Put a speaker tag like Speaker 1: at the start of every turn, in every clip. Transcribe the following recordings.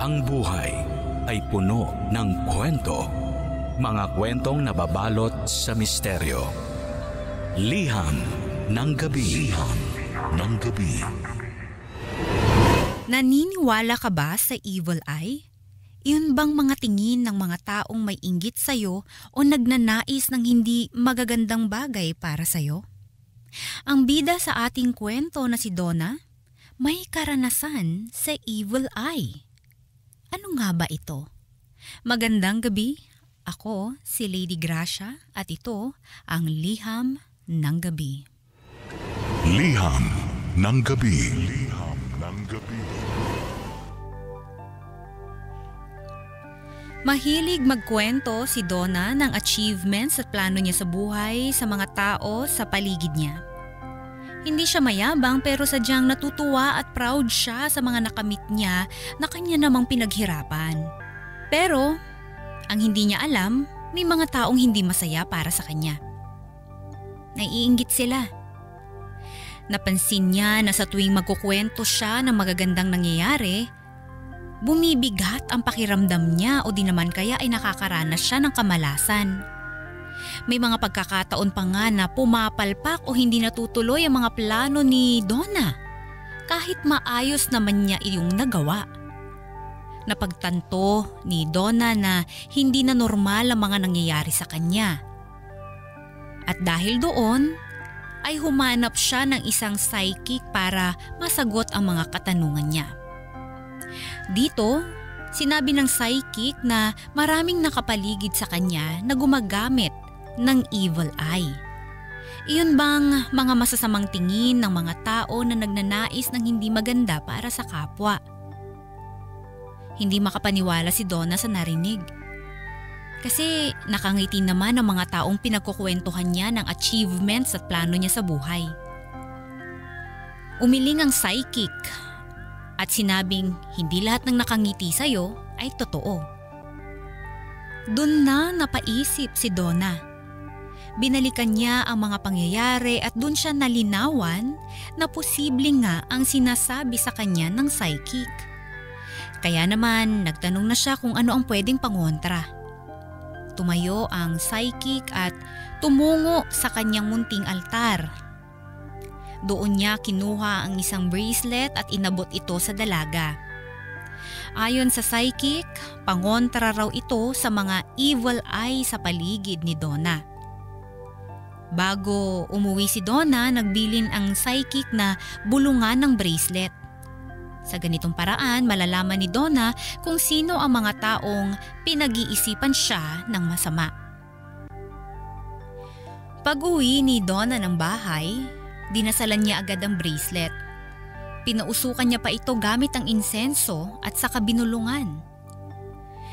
Speaker 1: Ang buhay ay puno ng kwento. Mga kwentong nababalot sa misteryo. Liham ng gabi. Liham ng gabi.
Speaker 2: Naniniwala ka ba sa evil eye? Iyon bang mga tingin ng mga taong may inggit sa'yo o nagnanais ng hindi magagandang bagay para sa'yo? Ang bida sa ating kwento na si Donna, may karanasan sa evil eye. Ano nga ba ito? Magandang gabi, ako si Lady Gracia at ito ang Liham ng Gabi.
Speaker 3: Liham ng Gabi. Liham ng Gabi.
Speaker 2: Mahilig magkwento si Donna ng achievements at plano niya sa buhay sa mga tao sa paligid niya. Hindi siya mayabang pero sadyang natutuwa at proud siya sa mga nakamit niya na kanya namang pinaghirapan. Pero ang hindi niya alam, may mga taong hindi masaya para sa kanya. Naiinggit sila. Napansin niya na sa tuwing magkukwento siya ng magagandang nangyayari, bumibigat ang pakiramdam niya o di naman kaya ay nakakaranas siya ng kamalasan. May mga pagkakataon pa nga na pumapalpak o hindi natutuloy ang mga plano ni Donna kahit maayos naman niya iyong nagawa. Napagtanto ni Donna na hindi na normal ang mga nangyayari sa kanya. At dahil doon ay humanap siya ng isang psychic para masagot ang mga katanungan niya. Dito, sinabi ng psychic na maraming nakapaligid sa kanya na gumagamit ng evil eye. Iyon bang mga masasamang tingin ng mga tao na nagnanais ng hindi maganda para sa kapwa? Hindi makapaniwala si Donna sa narinig. Kasi nakangiti naman ang mga taong pinagkukwentuhan niya ng achievements at plano niya sa buhay. Umiling ang psychic at sinabing hindi lahat ng nakangiti sa'yo ay totoo. Doon na napaisip si Donna. Binalikan niya ang mga pangyayari at doon siya nalinawan na posibleng nga ang sinasabi sa kanya ng psychic. Kaya naman nagtanong na siya kung ano ang pwedeng pangontra. Tumayo ang psychic at tumungo sa kanyang munting altar. Doon niya kinuha ang isang bracelet at inabot ito sa dalaga. Ayon sa psychic, pangontra raw ito sa mga evil eye sa paligid ni Donna. Bago umuwi si Donna, nagbilin ang psychic na bulungan ng bracelet. Sa ganitong paraan, malalaman ni Donna kung sino ang mga taong pinag-iisipan siya ng masama. Pag-uwi ni Donna ng bahay, dinasalan niya agad ang bracelet. Pinausukan niya pa ito gamit ang insenso at saka binulungan.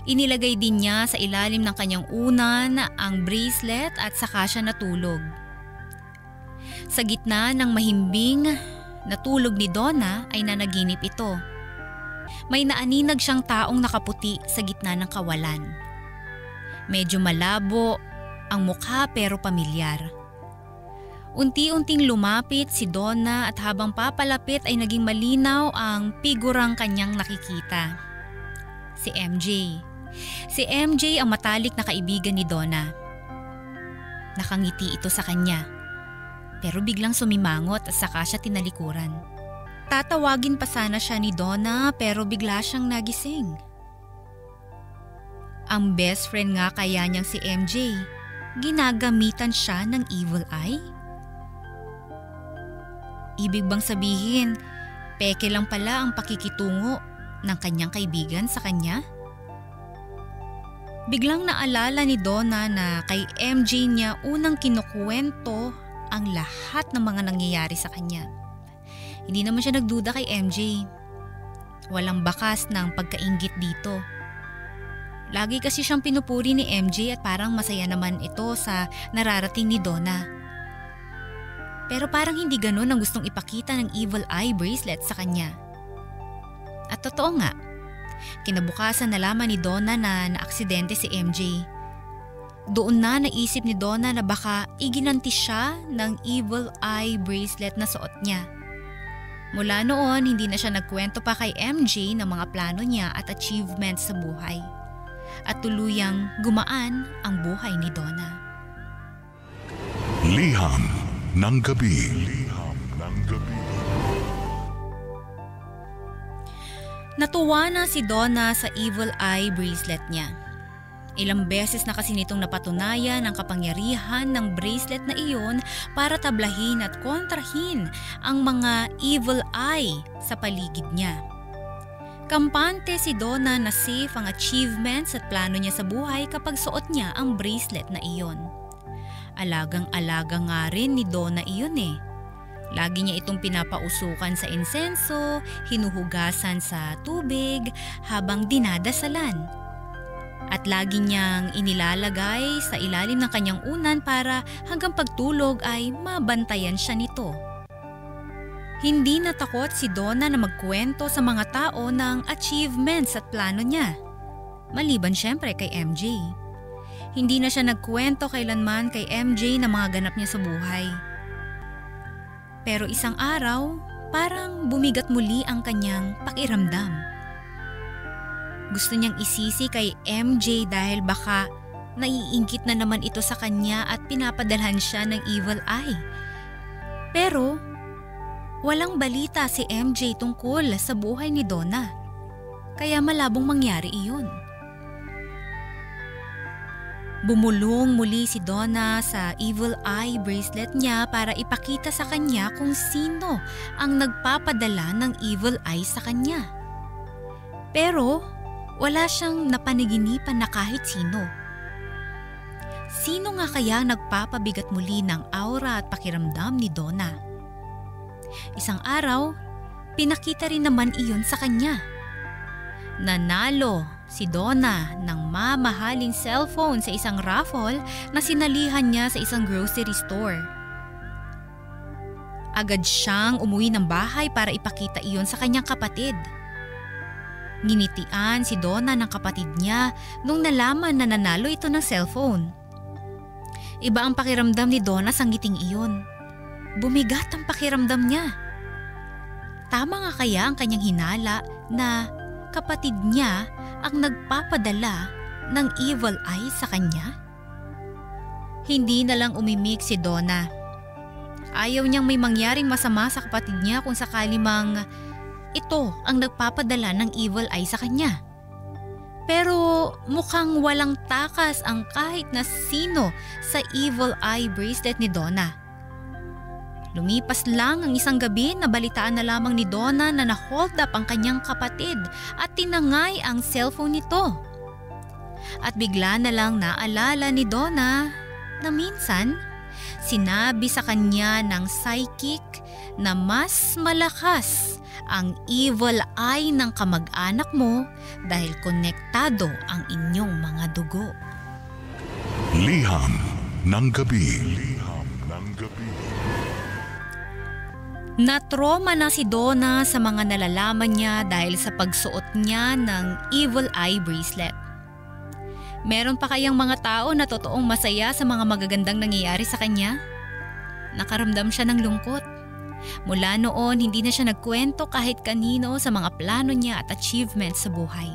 Speaker 2: Inilagay din niya sa ilalim ng kanyang unan ang bracelet at saka siya natulog. Sa gitna ng mahimbing na tulog ni Donna ay nanaginip ito. May naaninag siyang taong nakaputi sa gitna ng kawalan. Medyo malabo ang mukha pero pamilyar. Unti-unting lumapit si Donna at habang papalapit ay naging malinaw ang figurang kanyang nakikita. Si MJ. Si MJ ang matalik na kaibigan ni Donna. Nakangiti ito sa kanya. Pero biglang sumimangot at saka siya tinalikuran. Tatawagin pa sana siya ni Donna pero bigla siyang nagising. Ang best friend nga kaya niyang si MJ, ginagamitan siya ng evil eye? Ibig bang sabihin, peke lang pala ang pakikitungo ng kanyang kaibigan sa kanya? Biglang naalala ni Donna na kay MJ niya unang kinukuwento ang lahat ng mga nangyayari sa kanya. Hindi naman siya nagduda kay MJ. Walang bakas ng pagkainggit dito. Lagi kasi siyang pinupuri ni MJ at parang masaya naman ito sa nararating ni Donna. Pero parang hindi ganun ang gustong ipakita ng evil eye bracelet sa kanya. At totoo nga, kinabukasan nalaman ni Donna na naaksidente si MJ. Doon na naisip ni Donna na baka iginanti siya ng evil eye bracelet na suot niya. Mula noon, hindi na siya nagkwento pa kay MJ ng mga plano niya at achievements sa buhay. At tuluyang gumaan ang buhay ni Donna.
Speaker 3: Liham ng gabi. Liham ng gabi.
Speaker 2: Natuwa na si Donna sa evil eye bracelet niya. Ilang beses na kasi nitong napatunayan ang kapangyarihan ng bracelet na iyon para tablahin at kontrahin ang mga evil eye sa paligid niya. Kampante si Donna na safe ang achievements at plano niya sa buhay kapag suot niya ang bracelet na iyon. Alagang-alaga nga rin ni Donna iyon eh. Lagi niya itong pinapausukan sa insenso, hinuhugasan sa tubig habang dinadasalan. At lagi niyang inilalagay sa ilalim ng kanyang unan para hanggang pagtulog ay mabantayan siya nito. Hindi natakot si Donna na magkwento sa mga tao ng achievements at plano niya. Maliban syempre kay MJ. Hindi na siya nagkwento kailanman kay MJ na mga ganap niya sa buhay. Pero isang araw, parang bumigat muli ang kanyang pakiramdam. Gusto niyang isisi kay MJ dahil baka naiinggit na naman ito sa kanya at pinapadalhan siya ng evil eye. Pero walang balita si MJ tungkol sa buhay ni Donna, kaya malabong mangyari iyon. Bumulong muli si Donna sa evil eye bracelet niya para ipakita sa kanya kung sino ang nagpapadala ng evil eye sa kanya. Pero wala siyang napanaginipan na kahit sino. Sino nga kaya nagpapabigat muli ng aura at pakiramdam ni Donna? Isang araw, pinakita rin naman iyon sa kanya. Nanalo si Donna ng mamahaling cellphone sa isang raffle na sinalihan niya sa isang grocery store. Agad siyang umuwi ng bahay para ipakita iyon sa kanyang kapatid. Nginitian si Donna ng kapatid niya nung nalaman na nanalo ito ng cellphone. Iba ang pakiramdam ni Donna sa ngiting iyon. Bumigat ang pakiramdam niya. Tama nga kaya ang kanyang hinala na kapatid niya ang nagpapadala ng evil eye sa kanya? Hindi na lang umimik si Donna. Ayaw niyang may mangyaring masama sa kapatid niya kung sakali mang ito ang nagpapadala ng evil eye sa kanya. Pero mukhang walang takas ang kahit na sino sa evil eye bracelet ni Donna. Lumipas lang ang isang gabi na balitaan na lamang ni Donna na na-hold up ang kanyang kapatid at tinangay ang cellphone nito. At bigla na lang naalala ni Donna na minsan sinabi sa kanya ng psychic na mas malakas ang evil eye ng kamag-anak mo dahil konektado ang inyong mga dugo.
Speaker 3: Liham ng gabi. Liham ng gabi.
Speaker 2: Natroma na si Donna sa mga nalalaman niya dahil sa pagsuot niya ng evil eye bracelet. Meron pa kayang mga tao na totoong masaya sa mga magagandang nangyayari sa kanya? Nakaramdam siya ng lungkot. Mula noon, hindi na siya nagkwento kahit kanino sa mga plano niya at achievements sa buhay.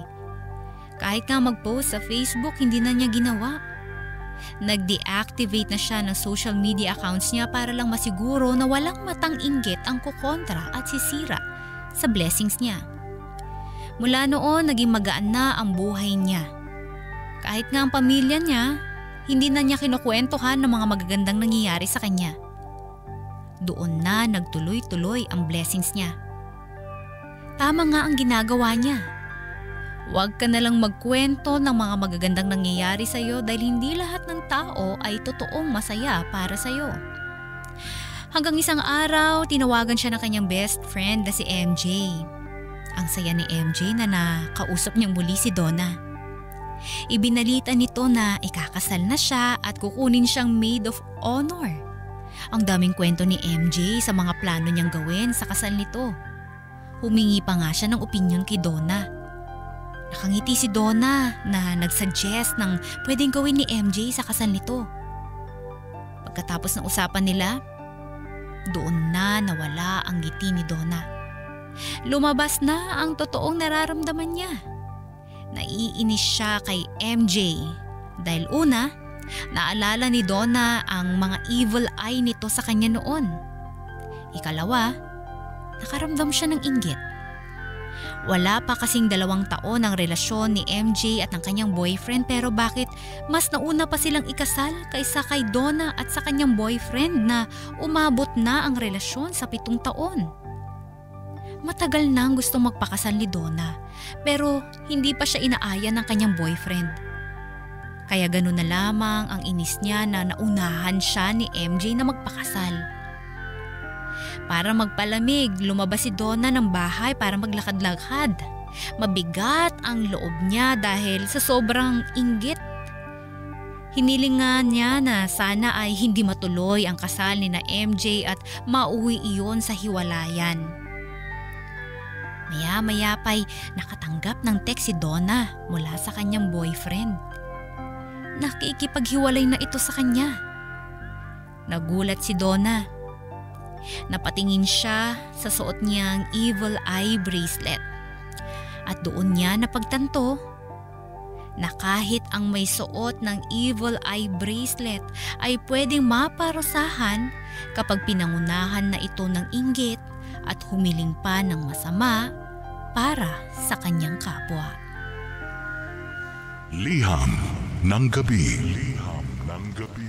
Speaker 2: Kahit nga mag-post sa Facebook, hindi na niya ginawa. Nag-deactivate na siya ng social media accounts niya para lang masiguro na walang matang inggit ang kukontra at sisira sa blessings niya. Mula noon, naging magaan na ang buhay niya. Kahit nga ang pamilya niya, hindi na niya kinukwentuhan ng mga magagandang nangyayari sa kanya. Doon na nagtuloy-tuloy ang blessings niya. Tama nga ang ginagawa niya. Huwag ka na lang magkwento ng mga magagandang nangyayari sa iyo dahil hindi lahat ng tao ay totoong masaya para sa iyo. Hanggang isang araw, tinawagan siya ng kanyang best friend na si MJ. Ang saya ni MJ na nakausap niyang muli si Donna. Ibinalita nito na ikakasal na siya at kukunin siyang maid of honor. Ang daming kwento ni MJ sa mga plano niyang gawin sa kasal nito. Humingi pa nga siya ng opinyon kay Donna. Nakangiti si Donna na nagsuggest ng pwedeng gawin ni MJ sa kasal nito. Pagkatapos ng usapan nila, doon na nawala ang ngiti ni Donna. lumabas na ang totoong nararamdaman niya. Naiinis siya kay MJ dahil una, naalala ni Donna ang mga evil eye nito sa kanya noon. Ikalawa, nakaramdam siya ng inggit. Wala pa kasing 2 taon ang relasyon ni MJ at ng kanyang boyfriend, pero bakit mas nauna pa silang ikasal kaysa kay Donna at sa kanyang boyfriend na umabot na ang relasyon sa 7 taon? Matagal nang gustong magpakasal ni Donna, pero hindi pa siya inaaya ng kanyang boyfriend. Kaya ganoon na lamang ang inis niya na naunahan siya ni MJ na magpakasal. Para magpalamig, lumabas si Donna ng bahay para maglakad-lakad. Mabigat ang loob niya dahil sa sobrang inggit. Hinilingan niya na sana ay hindi matuloy ang kasal ni na MJ at mauwi iyon sa hiwalayan. Maya-maya pa'y nakatanggap ng text si Donna mula sa kanyang boyfriend. Nakikipaghiwalay na ito sa kanya. Nagulat si Donna. Napatingin siya sa suot niyang evil eye bracelet at doon niya napagtanto na kahit ang may suot ng evil eye bracelet ay pwedeng maparusahan kapag pinangunahan na ito ng inggit at humiling pa ng masama para sa kanyang kapwa.
Speaker 3: Liham ng gabi. Liham ng gabi.